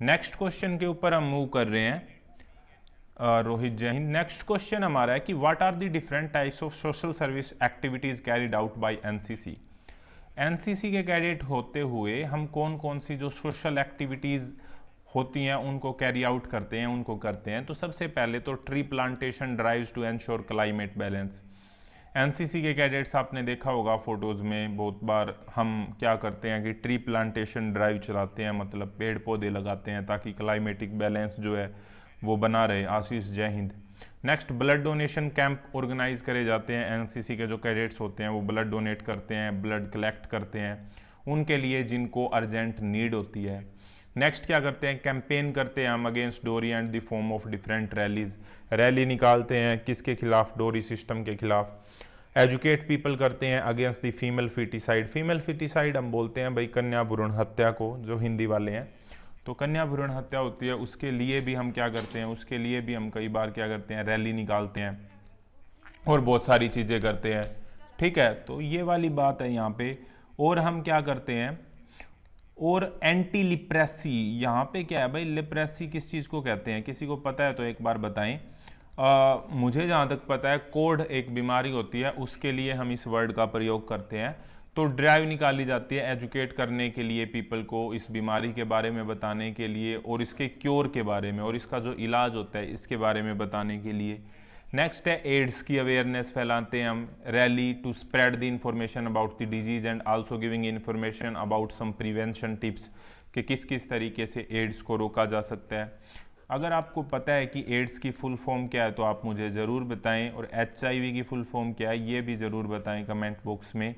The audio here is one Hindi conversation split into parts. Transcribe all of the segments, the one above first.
नेक्स्ट क्वेश्चन के ऊपर हम मूव कर रहे हैं। रोहित, जय हिंद। नेक्स्ट क्वेश्चन हमारा है कि what are the different types of social service activities carried out by NCC. NCC के कैडेट होते हुए हम कौन कौन सी जो सोशल एक्टिविटीज होती हैं उनको कैरी आउट करते हैं, उनको करते हैं। तो सबसे पहले तो tree plantation drives to ensure climate balance. NCC के कैडेट्स आपने देखा होगा फोटोज़ में, बहुत बार हम क्या करते हैं कि ट्री प्लांटेशन ड्राइव चलाते हैं, मतलब पेड़ पौधे लगाते हैं ताकि क्लाइमेटिक बैलेंस जो है वो बना रहे। आशीष, जय हिंद। Next, blood donation camp organise करे जाते हैं। एनसीसी के जो कैडेट्स होते हैं वो ब्लड डोनेट करते हैं, ब्लड कलेक्ट करते हैं उनके लिए जिनको अर्जेंट नीड होती है। नेक्स्ट क्या करते हैं, कैंपेन करते हैं हम अगेंस्ट डोरी and the form of different rallies. Rally निकालते हैं किसके खिलाफ, डोरी सिस्टम के खिलाफ। एजुकेट पीपल करते हैं against the female foeticide. Female foeticide हम बोलते हैं भाई कन्या भ्रूण हत्या को, जो हिंदी वाले हैं। तो कन्या भ्रूण हत्या होती है, उसके लिए भी हम क्या करते हैं, उसके लिए भी हम कई बार क्या करते हैं, रैली निकालते हैं और बहुत सारी चीज़ें करते हैं। ठीक है, तो ये वाली बात है यहाँ पे। और हम क्या करते हैं, और एंटी लिप्रेसी। यहाँ पे क्या है भाई, लिप्रेसी किस चीज़ को कहते हैं, किसी को पता है तो एक बार बताएं। मुझे जहाँ तक पता है कोढ़ एक बीमारी होती है, उसके लिए हम इस वर्ड का प्रयोग करते हैं। तो ड्राइव निकाली जाती है एजुकेट करने के लिए, पीपल को इस बीमारी के बारे में बताने के लिए और इसके क्योर के बारे में और इसका जो इलाज होता है इसके बारे में बताने के लिए। नेक्स्ट है एड्स की अवेयरनेस फैलाते हैं हम, rally to spread the information about the disease and also giving information about some prevention tips कि किस किस तरीके से एड्स को रोका जा सकता है। अगर आपको पता है कि एड्स की फुल फॉर्म क्या है तो आप मुझे ज़रूर बताएं, और HIV की फुल फॉर्म क्या है ये भी ज़रूर बताएं कमेंट बॉक्स में।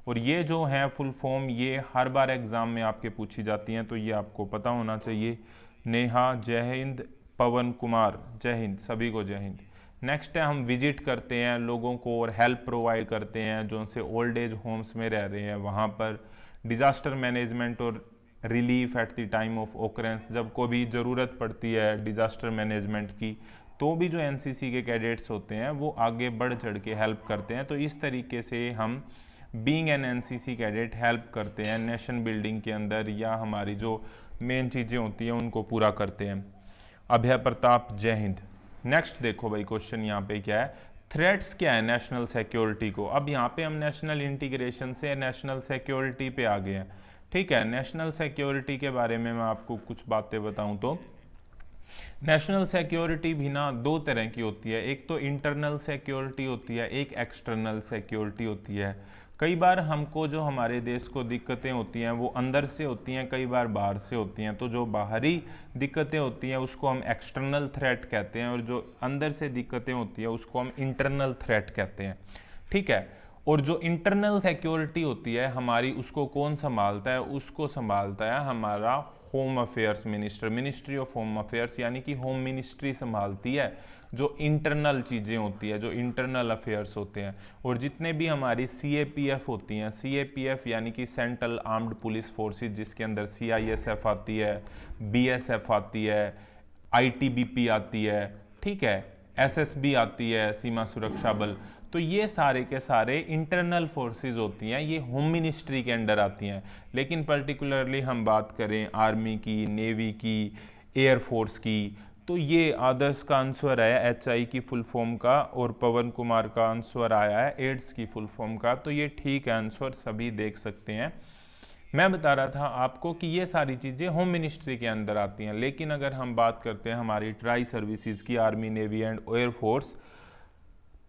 और ये जो है फुल फॉर्म ये हर बार एग्ज़ाम में आपके पूछी जाती हैं, तो ये आपको पता होना चाहिए। नेहा, जय हिंद। पवन कुमार, जय हिंद। सभी को जय हिंद। नेक्स्ट है हम विजिट करते हैं लोगों को और हेल्प प्रोवाइड करते हैं जो उनसे ओल्ड एज होम्स में रह रहे हैं वहाँ पर। डिज़ास्टर मैनेजमेंट और relief at the time of occurrence, जब कोई भी ज़रूरत पड़ती है डिज़ास्टर मैनेजमेंट की तो भी जो एनसीसी के कैडेट्स होते हैं वो आगे बढ़ चढ़ के हेल्प करते हैं। तो इस तरीके से हम being an NCC cadet help करते हैं नेशन बिल्डिंग के अंदर, या हमारी जो मेन चीज़ें होती हैं उनको पूरा करते हैं। अभय प्रताप, जय हिंद। नेक्स्ट देखो भाई क्वेश्चन यहाँ पे क्या है, थ्रेट्स क्या है नेशनल सिक्योरिटी को। अब यहाँ पे हम नेशनल इंटीग्रेशन से नेशनल सिक्योरिटी पे आ गए हैं। ठीक है, नेशनल सिक्योरिटी के बारे में मैं आपको कुछ बातें बताऊं तो नेशनल सिक्योरिटी भी ना दो तरह की होती है। एक तो इंटरनल सिक्योरिटी होती है, एक एक्सटर्नल सिक्योरिटी होती है। कई बार हमको जो हमारे देश को दिक्कतें होती हैं वो अंदर से होती हैं, कई बार बाहर से होती हैं। तो जो बाहरी दिक्कतें होती हैं उसको हम एक्सटर्नल थ्रेट कहते हैं, और जो अंदर से दिक्कतें होती हैं उसको हम इंटरनल थ्रेट कहते हैं। ठीक है, और जो इंटरनल सिक्योरिटी होती है हमारी, उसको कौन संभालता है, उसको संभालता है हमारा home affairs minister, ministry of home affairs, यानी कि होम मिनिस्ट्री संभालती है जो इंटरनल चीज़ें होती है, जो इंटरनल अफेयर्स होते हैं। और जितने भी हमारी CAPF होती हैं, CAPF यानी कि सेंट्रल आर्म्ड पुलिस फोर्सेस, जिसके अंदर CISF आती है, BSF आती है, ITBP आती है, ठीक है, SSB आती है, सीमा सुरक्षा बल। तो ये सारे के सारे इंटरनल फोर्सेस होती हैं, ये होम मिनिस्ट्री के अंडर आती हैं। लेकिन पर्टिकुलरली हम बात करें आर्मी की, नेवी की, एयरफोर्स की, तो ये आदर्श का आंसर आया HI की फुल फॉर्म का, और पवन कुमार का आंसर आया है एड्स की फुल फॉर्म का। तो ये ठीक है आंसर, सभी देख सकते हैं। मैं बता रहा था आपको कि ये सारी चीज़ें होम मिनिस्ट्री के अंदर आती हैं। लेकिन अगर हम बात करते हैं हमारी ट्राई सर्विसेज की, आर्मी, नेवी एंड एयरफोर्स,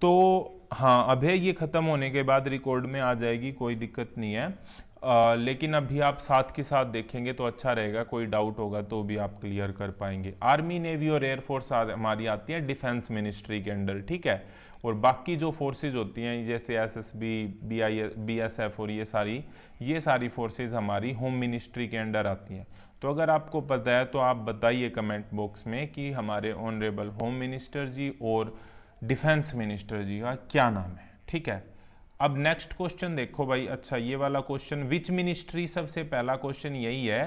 तो हाँ अभय ये ख़त्म होने के बाद रिकॉर्ड में आ जाएगी, कोई दिक्कत नहीं है। लेकिन अभी आप साथ के साथ देखेंगे तो अच्छा रहेगा, कोई डाउट होगा तो भी आप क्लियर कर पाएंगे। आर्मी, नेवी और एयरफोर्स हमारी आती है डिफेंस मिनिस्ट्री के अंडर, ठीक है। और बाकी जो फोर्सेज होती हैं जैसे SSB, BSF और ये सारी फोर्सेज हमारी होम मिनिस्ट्री के अंडर आती हैं। तो अगर आपको पता है तो आप बताइए कमेंट बॉक्स में कि हमारे ऑनरेबल होम मिनिस्टर जी और डिफेंस मिनिस्टर जी का क्या नाम है, ठीक है। अब नेक्स्ट क्वेश्चन देखो भाई, अच्छा ये वाला क्वेश्चन, विच मिनिस्ट्री, सबसे पहला क्वेश्चन यही है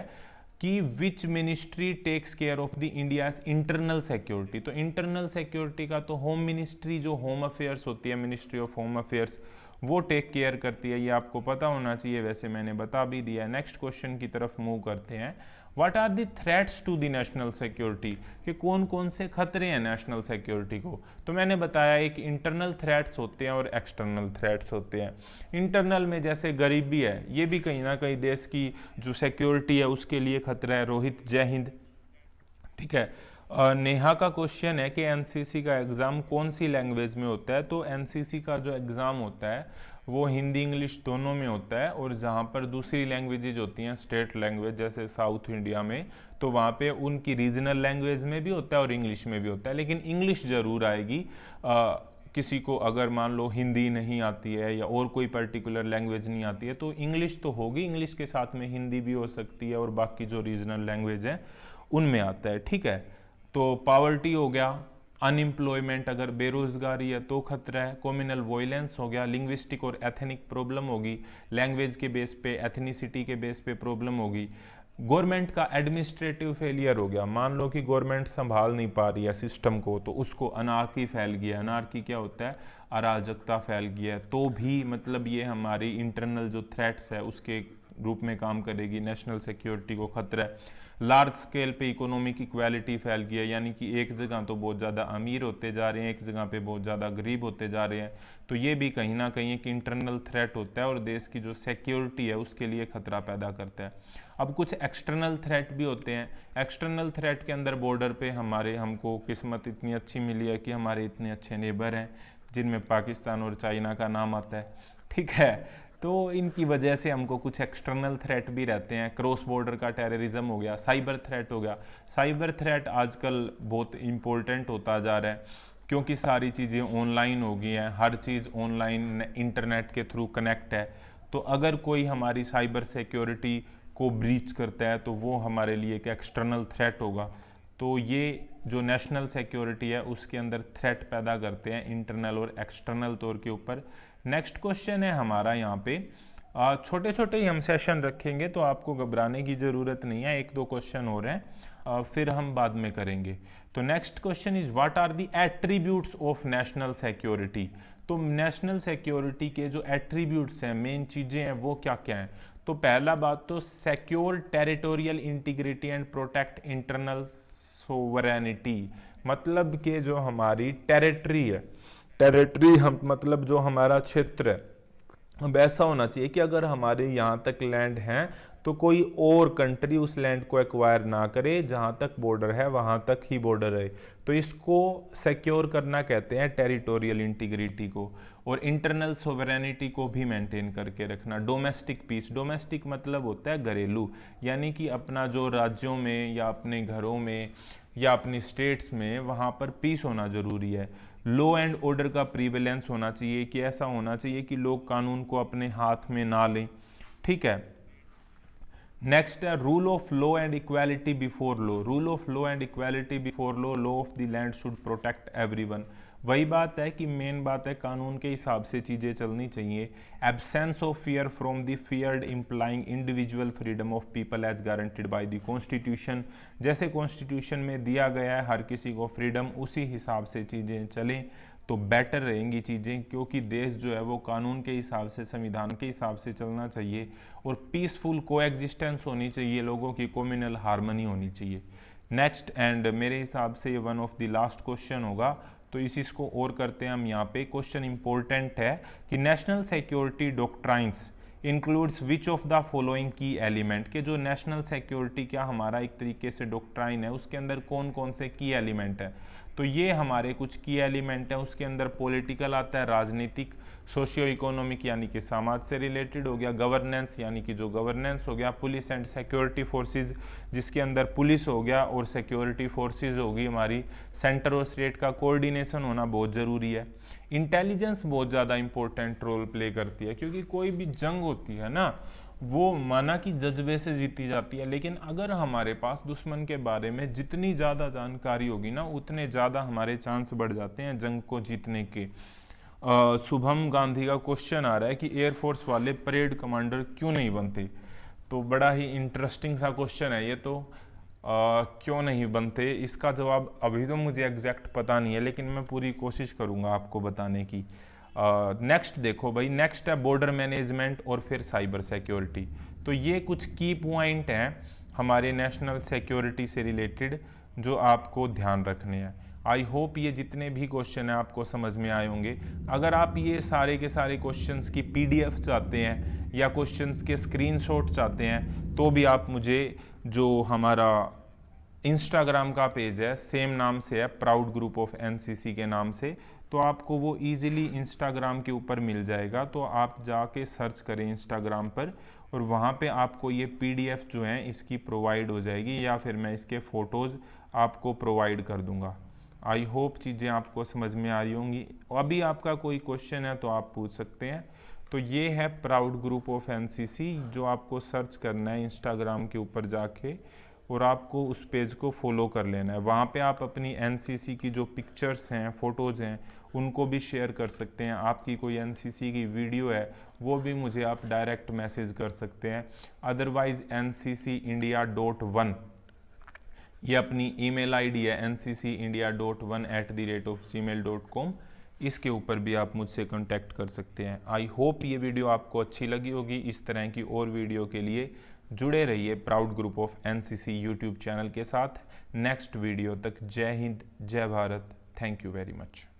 कि which ministry takes care of the India's internal security. तो इंटरनल सिक्योरिटी का तो होम मिनिस्ट्री, जो होम अफेयर्स होती है, मिनिस्ट्री ऑफ होम अफेयर्स, वो टेक केयर करती है। ये आपको पता होना चाहिए, वैसे मैंने बता भी दिया है। नेक्स्ट क्वेश्चन की तरफ मूव करते हैं। What are the threats to the national security, कि कौन कौन से खतरे हैं नेशनल सिक्योरिटी को। तो मैंने बताया एक इंटरनल थ्रेट्स होते हैं और एक्सटर्नल थ्रेट्स होते हैं। इंटरनल में जैसे गरीबी है, ये भी कहीं ना कहीं देश की जो सिक्योरिटी है उसके लिए खतरा है। रोहित जय हिंद, ठीक है। नेहा का क्वेश्चन है कि एनसीसी का एग्ज़ाम कौन सी लैंग्वेज में होता है। तो एनसीसी का जो एग्ज़ाम होता है वो हिंदी इंग्लिश दोनों में होता है, और जहाँ पर दूसरी लैंग्वेजेज होती हैं स्टेट लैंग्वेज जैसे साउथ इंडिया में, तो वहाँ पे उनकी रीजनल लैंग्वेज में भी होता है और इंग्लिश में भी होता है, लेकिन इंग्लिश ज़रूर आएगी। किसी को अगर मान लो हिंदी नहीं आती है या और कोई पर्टिकुलर लैंग्वेज नहीं आती है तो इंग्लिश तो होगी, इंग्लिश के साथ में हिंदी भी हो सकती है और बाकी जो रीजनल लैंग्वेज है उनमें आता है, ठीक है। तो पावर्टी हो गया, अनएम्प्लॉयमेंट, अगर बेरोजगारी है तो खतरा है। कम्युनल वॉयलेंस हो गया, लिंग्विस्टिक और एथनिक प्रॉब्लम होगी, लैंग्वेज के बेस पे एथनिसिटी के बेस पे प्रॉब्लम होगी। गवर्नमेंट का एडमिनिस्ट्रेटिव फेलियर हो गया, मान लो कि गवर्नमेंट संभाल नहीं पा रही है सिस्टम को, तो उसको अनार्की फैल गया। अनार्की क्या होता है, अराजकता फैल गया है, तो भी मतलब ये हमारी इंटरनल जो थ्रेट्स है उसके रूप में काम करेगी, नेशनल सिक्योरिटी को खतरा है। लार्ज स्केल पे इकोनॉमिक इक्वालिटी फैल गया, यानी कि एक जगह तो बहुत ज़्यादा अमीर होते जा रहे हैं, एक जगह पे बहुत ज़्यादा गरीब होते जा रहे हैं, तो ये भी कहीं ना कहीं एक इंटरनल थ्रेट होता है और देश की जो सिक्योरिटी है उसके लिए खतरा पैदा करता है। अब कुछ एक्सटर्नल थ्रेट भी होते हैं। एक्सटर्नल थ्रेट के अंदर बॉर्डर पे हमको किस्मत इतनी अच्छी मिली है कि हमारे इतने अच्छे नेबर हैं जिनमें पाकिस्तान और चाइना का नाम आता है, ठीक है। तो इनकी वजह से हमको कुछ एक्सटर्नल थ्रेट भी रहते हैं। क्रॉस बॉर्डर का टेररिज्म हो गया, साइबर थ्रेट हो गया। साइबर थ्रेट आजकल बहुत इम्पोर्टेंट होता जा रहा है क्योंकि सारी चीज़ें ऑनलाइन हो गई हैं, हर चीज़ ऑनलाइन इंटरनेट के थ्रू कनेक्ट है। तो अगर कोई हमारी साइबर सिक्योरिटी को ब्रीच करता है तो वो हमारे लिए एक एक्सटर्नल थ्रेट होगा। तो ये जो नेशनल सिक्योरिटी है उसके अंदर थ्रेट पैदा करते हैं इंटरनल और एक्सटर्नल तौर के ऊपर। नेक्स्ट क्वेश्चन है हमारा यहाँ पे, छोटे छोटे ही हम सेशन रखेंगे तो आपको घबराने की ज़रूरत नहीं है, एक दो क्वेश्चन हो रहे हैं फिर हम बाद में करेंगे। तो next question is what are the attributes of national security. तो नेशनल सिक्योरिटी के जो एट्रीब्यूट्स हैं, मेन चीज़ें हैं, वो क्या क्या हैं। तो पहला बात तो secure territorial integrity and protect internal sovereignty, मतलब कि जो हमारी टेरिटरी है, टेरिटरी हम मतलब जो हमारा क्षेत्र है, अब ऐसा होना चाहिए कि अगर हमारे यहाँ तक लैंड है तो कोई और कंट्री उस लैंड को एक्वायर ना करे, जहाँ तक बॉर्डर है वहाँ तक ही बॉर्डर रहे। तो इसको सिक्योर करना कहते हैं टेरिटोरियल इंटीग्रिटी को, और इंटरनल सोवरेनिटी को भी मेंटेन करके रखना। डोमेस्टिक पीस, डोमेस्टिक मतलब होता है घरेलू, यानी कि अपना जो राज्यों में या अपने घरों में या अपनी स्टेट्स में वहाँ पर पीस होना ज़रूरी है। लॉ एंड ऑर्डर का प्रीवेलेंस होना चाहिए, कि ऐसा होना चाहिए कि लोग कानून को अपने हाथ में ना लें, ठीक है। नेक्स्ट है rule of law and equality before law. Rule of law and equality before law, law of the land should protect everyone. वही बात है कि मेन बात है कानून के हिसाब से चीज़ें चलनी चाहिए। Absence of fear from the feared implying individual freedom of people as guaranteed by the constitution. जैसे कॉन्स्टिट्यूशन में दिया गया है हर किसी को फ्रीडम, उसी हिसाब से चीज़ें चलें तो बेटर रहेंगी चीज़ें, क्योंकि देश जो है वो कानून के हिसाब से, संविधान के हिसाब से चलना चाहिए और पीसफुल कोएग्जिस्टेंस होनी चाहिए, लोगों की कम्युनल हार्मनी होनी चाहिए। नेक्स्ट एंड मेरे हिसाब से ये one of the last question होगा, तो इसको और करते हैं हम यहाँ पे। क्वेश्चन इंपॉर्टेंट है कि national security doctrines includes which of the following की एलिमेंट, के जो नेशनल सिक्योरिटी क्या हमारा एक तरीके से डॉक्ट्राइन है उसके अंदर कौन कौन से की एलिमेंट है। तो ये हमारे कुछ की एलिमेंट हैं, उसके अंदर पॉलिटिकल आता है, राजनीतिक, सोशियो इकोनॉमिक यानी कि समाज से रिलेटेड हो गया, गवर्नेंस यानी कि जो गवर्नेंस हो गया, पुलिस एंड सिक्योरिटी फोर्सेस जिसके अंदर पुलिस हो गया और सिक्योरिटी फोर्सेस होगी हमारी, सेंटर और स्टेट का कोऑर्डिनेशन होना बहुत ज़रूरी है। इंटेलिजेंस बहुत ज़्यादा इंपॉर्टेंट रोल प्ले करती है, क्योंकि कोई भी जंग होती है ना वो माना कि जज्बे से जीती जाती है, लेकिन अगर हमारे पास दुश्मन के बारे में जितनी ज़्यादा जानकारी होगी ना उतने ज़्यादा हमारे चांस बढ़ जाते हैं जंग को जीतने के। शुभम गांधी का क्वेश्चन आ रहा है कि एयरफोर्स वाले परेड कमांडर क्यों नहीं बनते। तो बड़ा ही इंटरेस्टिंग सा क्वेश्चन है ये तो। क्यों नहीं बनते, इसका जवाब अभी तो मुझे एग्जैक्ट पता नहीं है, लेकिन मैं पूरी कोशिश करूँगा आपको बताने की। नेक्स्ट देखो भाई, नेक्स्ट है बॉर्डर मैनेजमेंट और फिर साइबर सिक्योरिटी। तो ये कुछ की पॉइंट हैं हमारे नेशनल सिक्योरिटी से रिलेटेड जो आपको ध्यान रखने हैं। आई होप ये जितने भी क्वेश्चन हैं आपको समझ में आए होंगे। अगर आप ये सारे के सारे क्वेश्चंस की PDF चाहते हैं या क्वेश्चंस के स्क्रीनशॉट चाहते हैं तो भी आप मुझे, जो हमारा इंस्टाग्राम का पेज है सेम नाम से है, प्राउड ग्रुप ऑफ NCC के नाम से, तो आपको वो इजीली इंस्टाग्राम के ऊपर मिल जाएगा। तो आप जाके सर्च करें इंस्टाग्राम पर और वहाँ पे आपको ये PDF जो हैं इसकी प्रोवाइड हो जाएगी, या फिर मैं इसके फ़ोटोज़ आपको प्रोवाइड कर दूँगा। आई होप चीज़ें आपको समझ में आ रही होंगी। अभी आपका कोई क्वेश्चन है तो आप पूछ सकते हैं। तो ये है प्राउड ग्रुप ऑफ NCC, जो आपको सर्च करना है इंस्टाग्राम के ऊपर जाके और आपको उस पेज को फॉलो कर लेना है। वहाँ पे आप अपनी NCC की जो पिक्चर्स हैं, फ़ोटोज़ हैं, उनको भी शेयर कर सकते हैं। आपकी कोई NCC की वीडियो है वो भी मुझे आप डायरेक्ट मैसेज कर सकते हैं। अदरवाइज़ nccindia.1 ये अपनी ईमेल ID है, nccindia.1@gmail.com, इसके ऊपर भी आप मुझसे कांटेक्ट कर सकते हैं। आई होप ये वीडियो आपको अच्छी लगी होगी। इस तरह की और वीडियो के लिए जुड़े रहिए proud group of NCC YouTube channel के साथ। नेक्स्ट वीडियो तक जय हिंद, जय Bharat. Thank you very much.